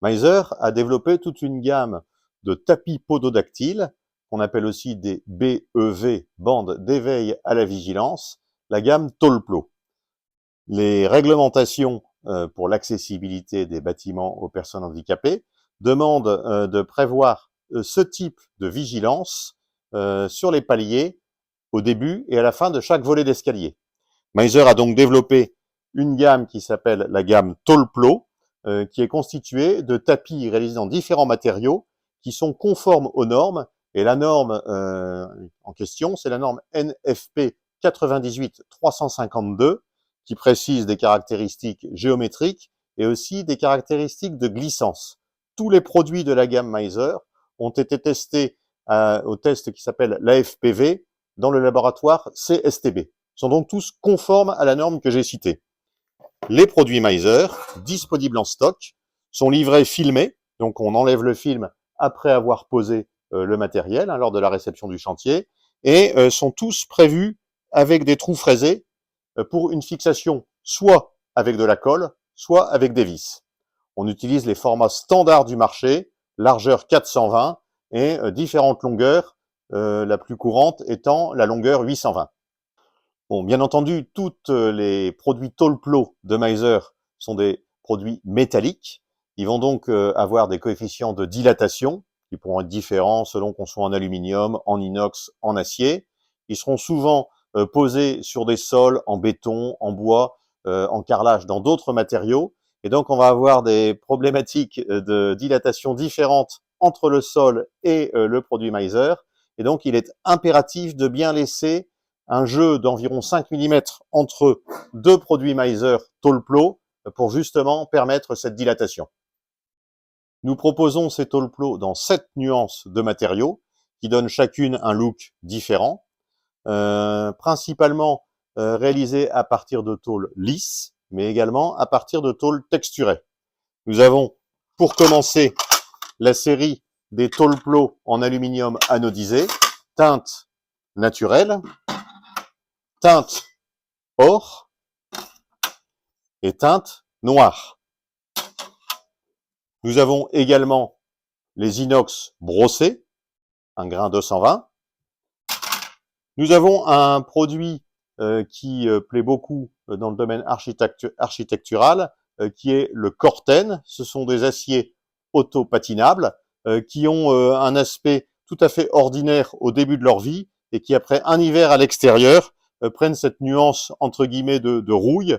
Meiser a développé toute une gamme de tapis pododactyles, qu'on appelle aussi des BEV, bandes d'éveil à la vigilance, la gamme Tolplo. Les réglementations pour l'accessibilité des bâtiments aux personnes handicapées demandent de prévoir ce type de vigilance sur les paliers au début et à la fin de chaque volet d'escalier. Meiser a donc développé une gamme qui s'appelle la gamme Tolplo, qui est constituée de tapis réalisés en différents matériaux qui sont conformes aux normes. Et la norme en question, c'est la norme NFP 98-352, qui précise des caractéristiques géométriques et aussi des caractéristiques de glissance. Tous les produits de la gamme Meiser ont été testés au test qui s'appelle l'AFPV dans le laboratoire CSTB. Ils sont donc tous conformes à la norme que j'ai citée. Les produits Meiser, disponibles en stock, sont livrés filmés, donc on enlève le film après avoir posé le matériel lors de la réception du chantier, et sont tous prévus avec des trous fraisés pour une fixation soit avec de la colle, soit avec des vis. On utilise les formats standards du marché, largeur 420 et différentes longueurs, la plus courante étant la longueur 820. Bon, bien entendu, tous les produits Tolplo de Meiser sont des produits métalliques. Ils vont donc avoir des coefficients de dilatation qui pourront être différents selon qu'on soit en aluminium, en inox, en acier. Ils seront souvent posés sur des sols en béton, en bois, en carrelage, dans d'autres matériaux. Et donc, on va avoir des problématiques de dilatation différentes entre le sol et le produit Meiser. Et donc, il est impératif de bien laisser un jeu d'environ 5 mm entre deux produits Meiser Tolplo pour justement permettre cette dilatation. Nous proposons ces Tolplo dans 7 nuances de matériaux qui donnent chacune un look différent, principalement réalisés à partir de tôles lisses, mais également à partir de tôles texturées. Nous avons, pour commencer, la série des Tolplo en aluminium anodisé, teinte naturelle, teinte or et teinte noire. Nous avons également les inox brossés, un grain 220. Nous avons un produit qui plaît beaucoup dans le domaine architectural, qui est le Corten. Ce sont des aciers auto-patinables qui ont un aspect tout à fait ordinaire au début de leur vie et qui, après un hiver à l'extérieur, prennent cette nuance entre guillemets de rouille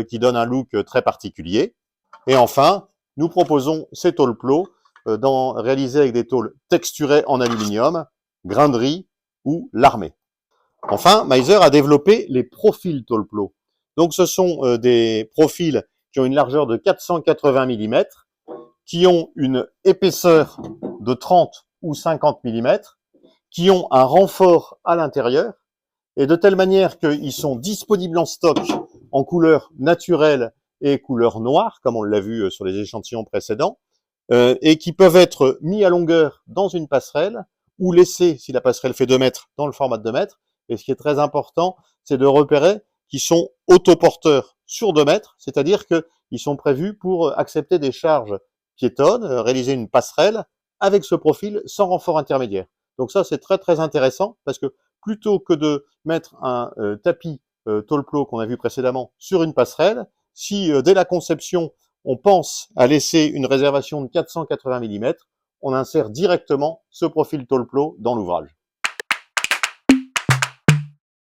qui donne un look très particulier. Et enfin, nous proposons ces Tolplo réalisés avec des tôles texturées en aluminium, grainerie ou larmée. Enfin, Meiser a développé les profils Tolplo. Donc ce sont des profils qui ont une largeur de 480 mm, qui ont une épaisseur de 30 ou 50 mm, qui ont un renfort à l'intérieur, et de telle manière qu'ils sont disponibles en stock en couleur naturelle et couleur noire, comme on l'a vu sur les échantillons précédents, et qui peuvent être mis à longueur dans une passerelle, ou laissés, si la passerelle fait 2 mètres, dans le format de 2 mètres. Et ce qui est très important, c'est de repérer qu'ils sont autoporteurs sur 2 mètres, c'est-à-dire qu'ils sont prévus pour accepter des charges piétonnes, réaliser une passerelle avec ce profil sans renfort intermédiaire. Donc ça, c'est très très intéressant parce que plutôt que de mettre un tapis Tolplo qu'on a vu précédemment sur une passerelle, si dès la conception, on pense à laisser une réservation de 480 mm, on insère directement ce profil Tolplo dans l'ouvrage.